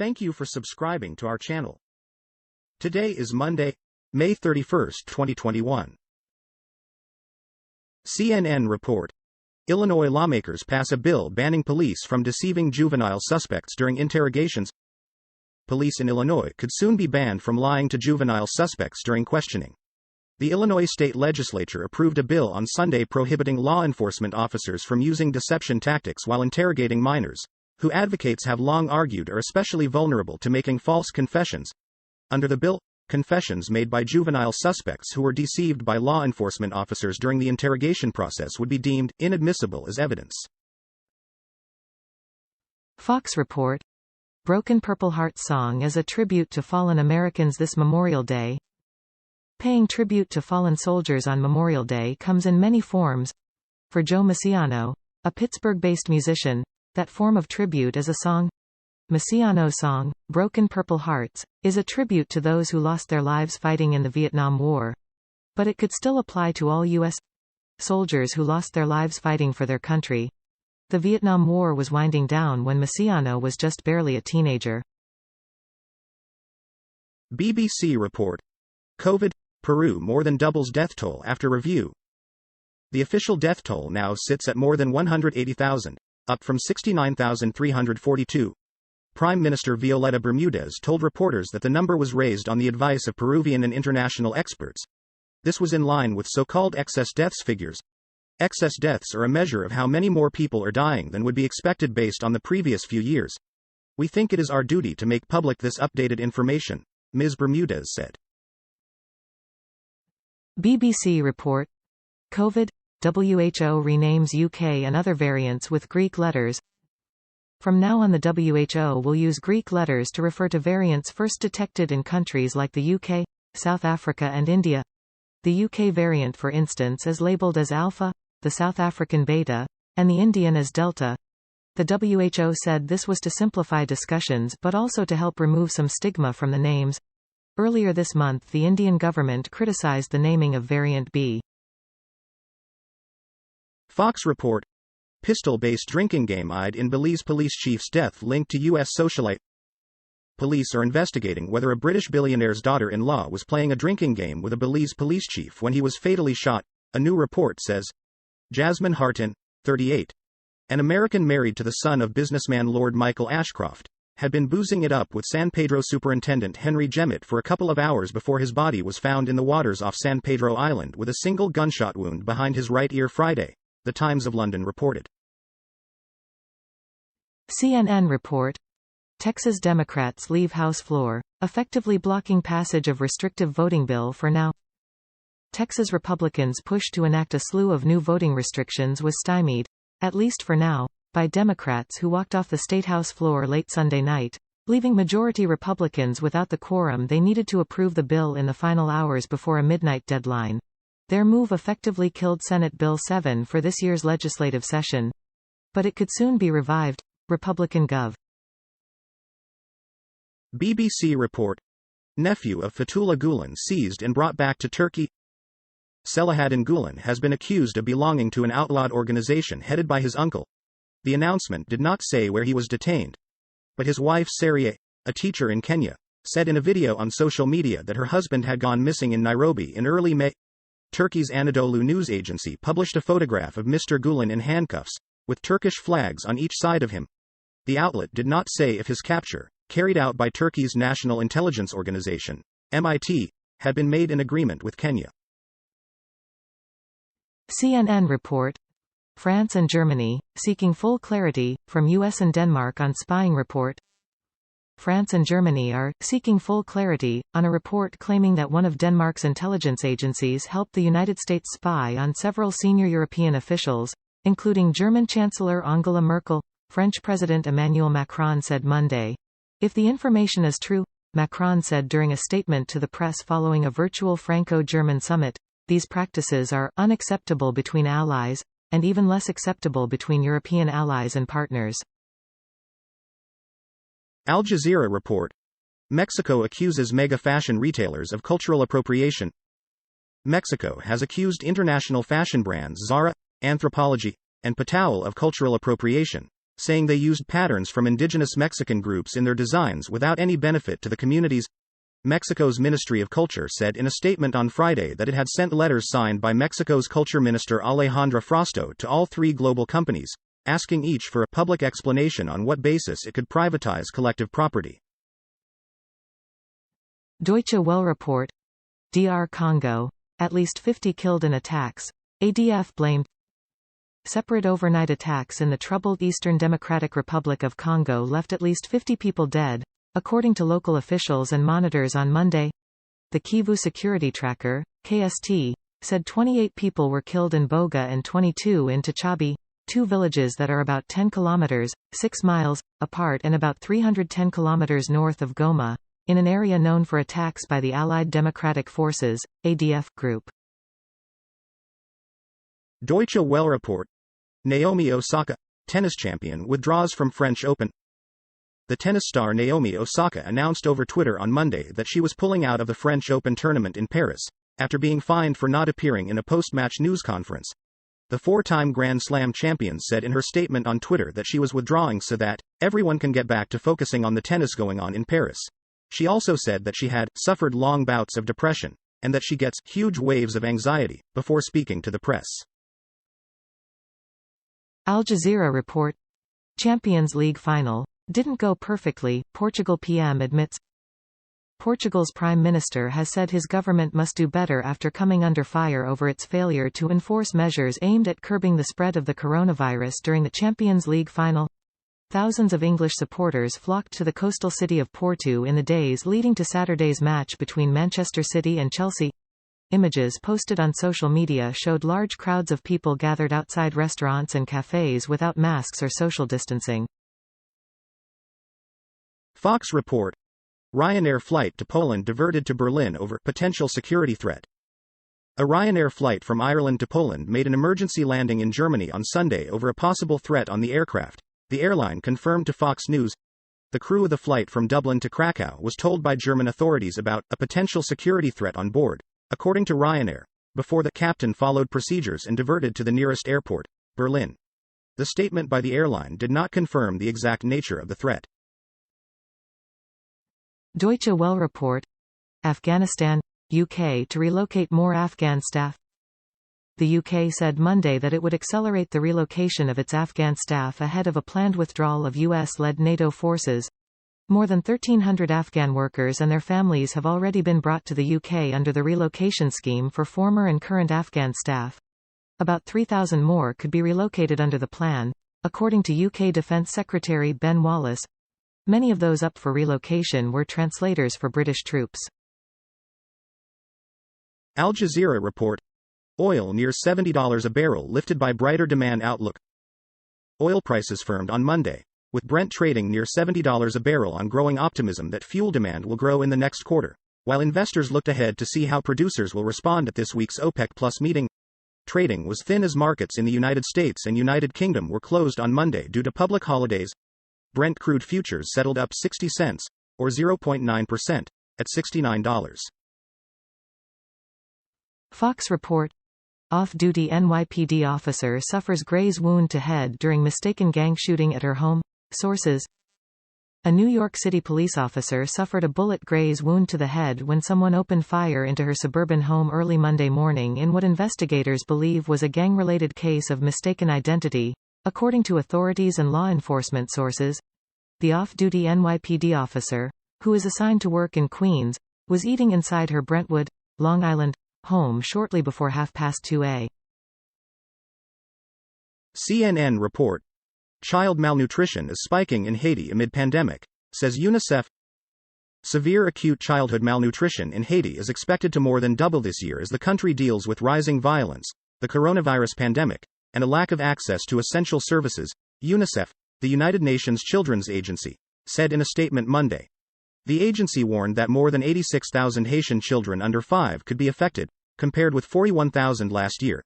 Thank you for subscribing to our channel. Today is Monday, May 31, 2021. CNN report. Illinois lawmakers pass a bill banning police from deceiving juvenile suspects during interrogations. Police in Illinois could soon be banned from lying to juvenile suspects during questioning. The Illinois state legislature approved a bill on Sunday prohibiting law enforcement officers from using deception tactics while interrogating minors, who advocates have long argued are especially vulnerable to making false confessions. Under the bill, confessions made by juvenile suspects who were deceived by law enforcement officers during the interrogation process would be deemed inadmissible as evidence. Fox report. Broken Purple Heart song as a tribute to fallen Americans this Memorial Day. Paying tribute to fallen soldiers on Memorial Day comes in many forms. For Joe Masiano, a Pittsburgh-based musician, that form of tribute is a song. Masiano's song, Broken Purple Hearts, is a tribute to those who lost their lives fighting in the Vietnam War. But it could still apply to all U.S. soldiers who lost their lives fighting for their country. The Vietnam War was winding down when Masiano was just barely a teenager. BBC report. COVID, Peru more than doubles death toll after review. The official death toll now sits at more than 180,000. Up from 69,342. Prime Minister Violeta Bermudez told reporters that the number was raised on the advice of Peruvian and international experts. This was in line with so-called excess deaths figures. Excess deaths are a measure of how many more people are dying than would be expected based on the previous few years. We think it is our duty to make public this updated information, Ms. Bermudez said. BBC report. COVID. WHO renames UK and other variants with Greek letters. From now on, the WHO will use Greek letters to refer to variants first detected in countries like the UK, South Africa and India. The UK variant, for instance, is labelled as Alpha, the South African Beta, and the Indian as Delta. The WHO said this was to simplify discussions but also to help remove some stigma from the names. Earlier this month, the Indian government criticised the naming of variant B. Fox report. Pistol-based drinking game eyed in Belize police chief's death linked to U.S. socialite. Police are investigating whether a British billionaire's daughter-in-law was playing a drinking game with a Belize police chief when he was fatally shot, a new report says. Jasmine Harton, 38, an American married to the son of businessman Lord Michael Ashcroft, had been boozing it up with San Pedro Superintendent Henry Jemmett for a couple of hours before his body was found in the waters off San Pedro Island with a single gunshot wound behind his right ear Friday, The Times of London reported. CNN report. Texas Democrats leave House floor, effectively blocking passage of restrictive voting bill for now. Texas Republicans' push to enact a slew of new voting restrictions was stymied, at least for now, by Democrats who walked off the state House floor late Sunday night, leaving majority Republicans without the quorum they needed to approve the bill in the final hours before a midnight deadline. Their move effectively killed Senate Bill 7 for this year's legislative session. But it could soon be revived. Republican Gov. BBC report. Nephew of Fethullah Gulen seized and brought back to Turkey. Selahattin Gulen has been accused of belonging to an outlawed organization headed by his uncle. The announcement did not say where he was detained. But his wife Sariye, a teacher in Kenya, said in a video on social media that her husband had gone missing in Nairobi in early May. Turkey's Anadolu news agency published a photograph of Mr. Gulen in handcuffs, with Turkish flags on each side of him. The outlet did not say if his capture, carried out by Turkey's National Intelligence Organization, MIT, had been made in agreement with Kenya. CNN report. France and Germany, seeking full clarity, from US and Denmark on spying report. France and Germany are seeking full clarity on a report claiming that one of Denmark's intelligence agencies helped the United States spy on several senior European officials, including German Chancellor Angela Merkel. French President Emmanuel Macron said Monday. If the information is true, Macron said during a statement to the press following a virtual Franco-German summit, these practices are unacceptable between allies, and even less acceptable between European allies and partners. Al Jazeera report. Mexico accuses mega fashion retailers of cultural appropriation. Mexico has accused international fashion brands Zara, Anthropologie, and Patao of cultural appropriation, saying they used patterns from indigenous Mexican groups in their designs without any benefit to the communities. Mexico's Ministry of Culture said in a statement on Friday that it had sent letters signed by Mexico's Culture Minister Alejandra Frausto to all three global companies, asking each for a public explanation on what basis it could privatize collective property. Deutsche Welle report. DR Congo. At least 50 killed in attacks. ADF blamed. Separate overnight attacks in the troubled Eastern Democratic Republic of Congo left at least 50 people dead, according to local officials and monitors on Monday. The Kivu Security Tracker, KST, said 28 people were killed in Boga and 22 in Tachabi, two villages that are about 10 kilometers, 6 miles, apart and about 310 kilometers north of Goma, in an area known for attacks by the Allied Democratic Forces, ADF group. Deutsche Welle report. Naomi Osaka, tennis champion, withdraws from French Open. The tennis star Naomi Osaka announced over Twitter on Monday that she was pulling out of the French Open tournament in Paris, after being fined for not appearing in a post-match news conference. The four-time Grand Slam champion said in her statement on Twitter that she was withdrawing so that everyone can get back to focusing on the tennis going on in Paris. She also said that she had suffered long bouts of depression, and that she gets huge waves of anxiety, before speaking to the press. Al Jazeera report. Champions League final. Didn't go perfectly, Portugal PM admits. Portugal's Prime Minister has said his government must do better after coming under fire over its failure to enforce measures aimed at curbing the spread of the coronavirus during the Champions League final. Thousands of English supporters flocked to the coastal city of Porto in the days leading to Saturday's match between Manchester City and Chelsea. Images posted on social media showed large crowds of people gathered outside restaurants and cafes without masks or social distancing. Fox report. Ryanair flight to Poland diverted to Berlin over potential security threat. A Ryanair flight from Ireland to Poland made an emergency landing in Germany on Sunday over a possible threat on the aircraft, the airline confirmed to Fox News. The crew of the flight from Dublin to Krakow was told by German authorities about a potential security threat on board, according to Ryanair, before the captain followed procedures and diverted to the nearest airport, Berlin. The statement by the airline did not confirm the exact nature of the threat. Deutsche Welle report. Afghanistan, UK to relocate more Afghan staff. The UK said Monday that it would accelerate the relocation of its Afghan staff ahead of a planned withdrawal of US-led NATO forces. More than 1,300 Afghan workers and their families have already been brought to the UK under the relocation scheme for former and current Afghan staff. About 3,000 more could be relocated under the plan, according to UK Defence Secretary Ben Wallace. Many of those up for relocation were translators for British troops. Al Jazeera report. Oil near $70 a barrel lifted by brighter demand outlook. Oil prices firmed on Monday, with Brent trading near $70 a barrel on growing optimism that fuel demand will grow in the next quarter, while investors looked ahead to see how producers will respond at this week's OPEC Plus meeting. Trading was thin as markets in the United States and United Kingdom were closed on Monday due to public holidays. Brent crude futures settled up 60 cents, or 0.9%, at $69. Fox report. Off-duty NYPD officer suffers graze wound to head during mistaken gang shooting at her home. Sources. A New York City police officer suffered a bullet graze wound to the head when someone opened fire into her suburban home early Monday morning in what investigators believe was a gang-related case of mistaken identity, according to authorities and law enforcement sources. The off-duty NYPD officer, who is assigned to work in Queens, was eating inside her Brentwood, Long Island, home shortly before 2:30 a.m. CNN report. Child malnutrition is spiking in Haiti amid pandemic, says UNICEF. Severe acute childhood malnutrition in Haiti is expected to more than double this year as the country deals with rising violence, the coronavirus pandemic, and a lack of access to essential services, UNICEF, the United Nations Children's Agency, said in a statement Monday. The agency warned that more than 86,000 Haitian children under 5 could be affected, compared with 41,000 last year.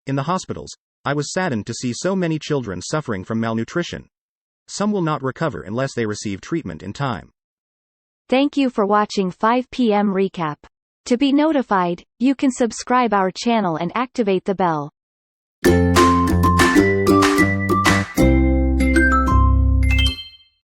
In the hospitals, I was saddened to see so many children suffering from malnutrition. Some will not recover unless they receive treatment in time. Thank you for watching 5 p.m. recap. To be notified, you can subscribe our channel and activate the bell.